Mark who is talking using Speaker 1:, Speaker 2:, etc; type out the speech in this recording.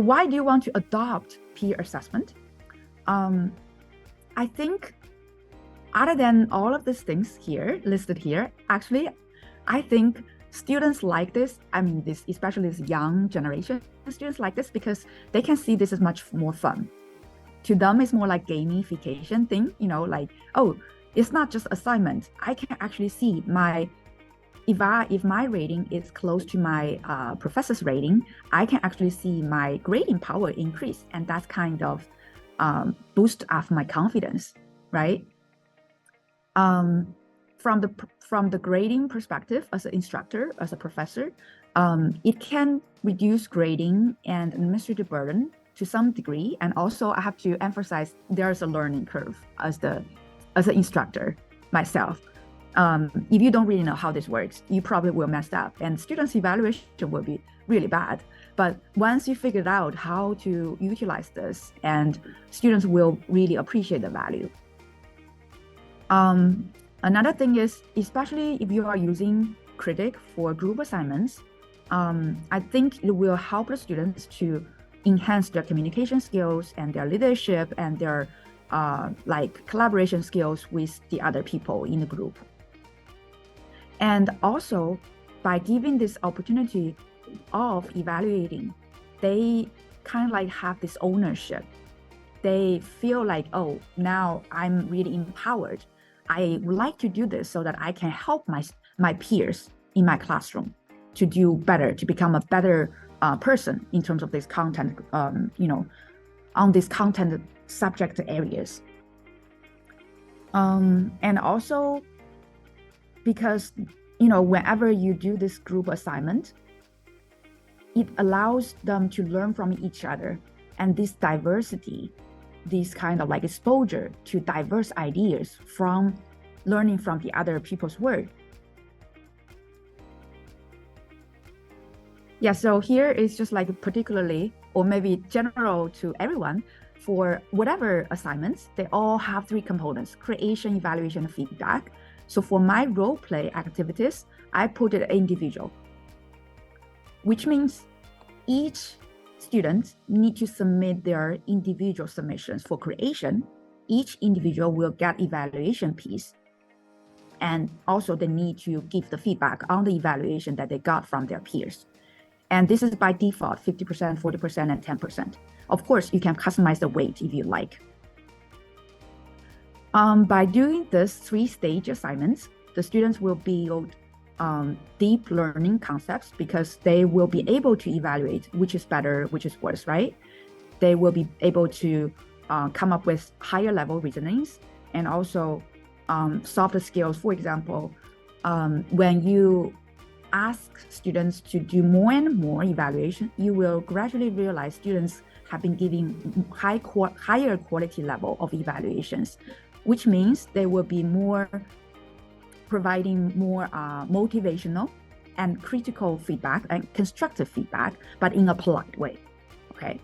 Speaker 1: So why do you want to adopt peer assessment? I think other than all of these things here listed here, actually, I think students like this. I mean, especially this young generation, students like this because they can see this is much more fun. To them, it's more like gamification thing, like, oh, it's not just assignment. I can actually see if my rating is close to my professor's rating, I can actually see my grading power increase, and that's kind of boost up my confidence, right? From the grading perspective, as an instructor, as a professor, it can reduce grading and administrative burden to some degree, and also I have to emphasize there's a learning curve as an instructor myself. If you don't really know how this works, you probably will mess up, and students' evaluation will be really bad. But once you figure out how to utilize this, and students will really appreciate the value. Another thing is, especially if you are using Kritik for group assignments, I think it will help the students to enhance their communication skills and their leadership and their collaboration skills with the other people in the group. And also, by giving this opportunity of evaluating, they kind of like have this ownership. They feel like, oh, now I'm really empowered. I would like to do this so that I can help my peers in my classroom to do better, to become a better person in terms of this content, on these content subject areas. And also, because whenever you do this group assignment, it allows them to learn from each other, and this diversity, this kind of like exposure to diverse ideas from learning from the other people's work. Yeah, so here is just like particularly, or maybe general to everyone, for whatever assignments, they all have three components: creation, evaluation, and feedback. So for my role play activities, I put it individual, which means each student need to submit their individual submissions. For creation, each individual will get evaluation piece, and also they need to give the feedback on the evaluation that they got from their peers. And this is by default 50%, 40%, and 10%. Of course, you can customize the weight if you like. By doing this 3-stage assignments, the students will build deep learning concepts, because they will be able to evaluate which is better, which is worse, right? They will be able to come up with higher level reasonings, and also softer skills. For example, when you ask students to do more and more evaluation, you will gradually realize students have been giving higher quality level of evaluations, which means they will be providing more motivational and critical feedback and constructive feedback, but in a polite way, okay?